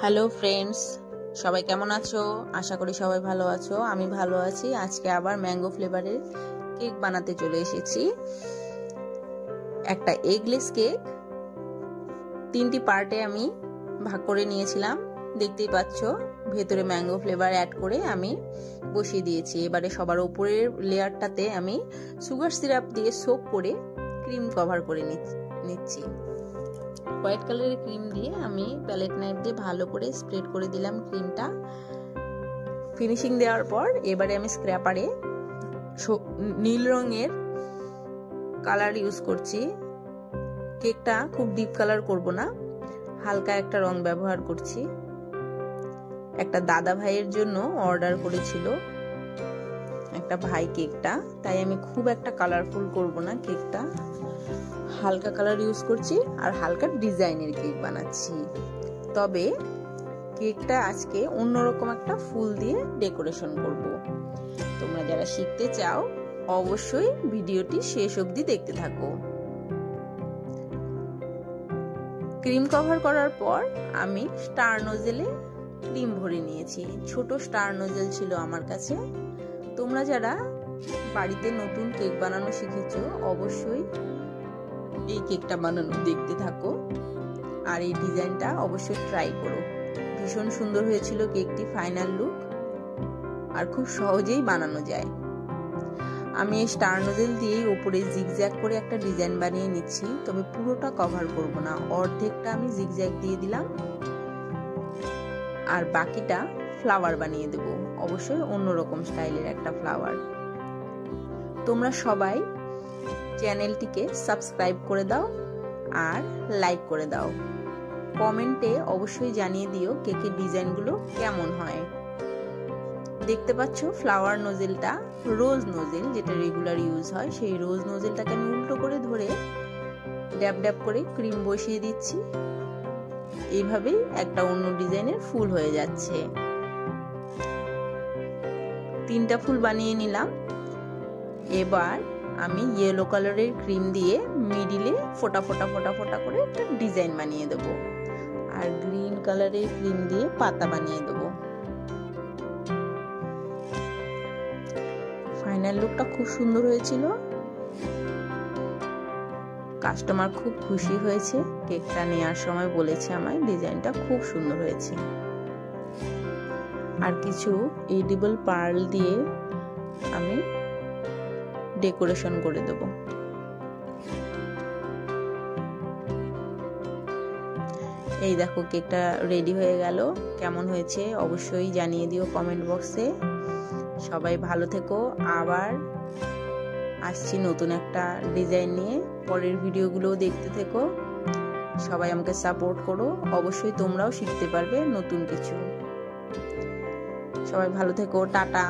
Hello friends, সবাই কেমন আছো? আশা করি সবাই ভালো আছো। আমি ভালো আছি। আজকে আবার ম্যাঙ্গো ফ্লেভারের কেক বানাতে চলে এসেছি। একটা এগলেস কেক 3টি পার্টে আমি ভাগ করে নিয়েছিলাম। দেখতেই পাচ্ছ, ভেতরে ম্যাঙ্গো ফ্লেভার অ্যাড করে আমি বসিয়ে দিয়েছি। এবারে সবার উপরের লেয়ারটাতে আমি সুগার সিরাপ দিয়ে সোক করে ক্রিম কভার করে নিচ্ছি। হোয়াইট কালারের ক্রিম দিয়ে আমি প্যালেট নাইফ দিয়ে ভালো করে স্প্রেড করে দিলাম ক্রিমটা। ফিনিশিং দেওয়ার পর এবারে আমি স্ক্র্যাপারে নীল রঙের কালার ইউজ করছি। কেকটা খুব ডিপ কালার করব না, হালকা একটা রং ব্যবহার করছি। একটা দাদা ভাইয়ের জন্য অর্ডার করেছিল একটা ভাই কেকটা, তাই আমি খুব একটা কালারফুল করব না কেকটা, হালকা কালার ইউজ করছি আর হালকা ডিজাইনের কেক বানাচ্ছি। তবে কেকটা আজকে অন্যরকম একটা ফুল দিয়ে ডেকোরেশন করব। তোমরা যারা শিখতে চাও অবশ্যই ভিডিওটি শেষ অবধি দেখতে থাকো। ক্রিম কভার করার পর আমি স্টার নোজেলে ক্রিম ভরে নিয়েছি। ছোট স্টার নোজেল ছিল আমার কাছে। তোমরা যারা বাড়িতে নতুন কেক বানানো শিখেছো অবশ্যই এই কেকটা বানানো দেখতে থাকো আর এই ডিজাইনটা অবশ্যই ট্রাই করো। ভীষণ সুন্দর হয়েছিল কেকটি, ফাইনাল লুক, আর খুব সহজেই বানানো যায়। আমি এই স্টার নোজেল দিয়েই উপরে জিগজ্যাগ করে একটা ডিজাইন বানিয়ে নিচ্ছি, তবে পুরোটা কভার করব না, অর্ধেকটা আমি জিগজ্যাগ দিয়ে দিলাম আর বাকিটা ফ্লাওয়ার বানিয়ে দেব, অবশ্যই অন্যরকম স্টাইলের একটা ফ্লাওয়ার। তোমরা সবাই চ্যানেলটিকে সাবস্ক্রাইব করে দাও আর লাইক করে দাও। কমেন্টে অবশ্যই জানিয়ে দিও কেকের ডিজাইনগুলো কেমন হয়। দেখতে পাচ্ছ ফ্লাওয়ার নোজেলটা রোজ নোজেল, যেটা রেগুলার ইউজ হয়, সেই রোজ নোজেলটাকে আমি উল্টো করে ধরে ড্যাব ড্যাব করে ক্রিম বসিয়ে দিচ্ছি। এইভাবেই একটা অন্য ডিজাইনের ফুল হয়ে যাচ্ছে। 3টা ফুল বানিয়ে নিলাম। এবার আমি ইয়েলো কালারের ক্রিম দিয়ে মিডিলে ফোটা ফোটা ফোটা ফোটা করে একটা ডিজাইন বানিয়ে দেব, আর গ্রিন কালারের ক্রিম দিয়ে পাতা বানিয়ে দেব। ফাইনাল লুকটা খুব সুন্দর হয়েছিল। কাস্টমার খুব খুশি হয়েছে, কেকটা নেওয়ার সময় বলেছে আমায় ডিজাইনটা খুব সুন্দর হয়েছে। আর কিছু এডিবল পার্ল দিয়ে আমি ডেকোরেশন করে দেব। এই দেখো কেকটা রেডি হয়ে গেল। কেমন হয়েছে অবশ্যই জানিয়ে দিও কমেন্ট বক্সে। সবাই ভালো থেকো। আবার আসছি নতুন একটা ডিজাইন নিয়ে। পরের ভিডিওগুলোও দেখতে থেকো। সবাই আমাকে সাপোর্ট করো, অবশ্যই তোমরাও শিখতে পারবে নতুন কিছু। সবাই ভালো থেকো। টাটা।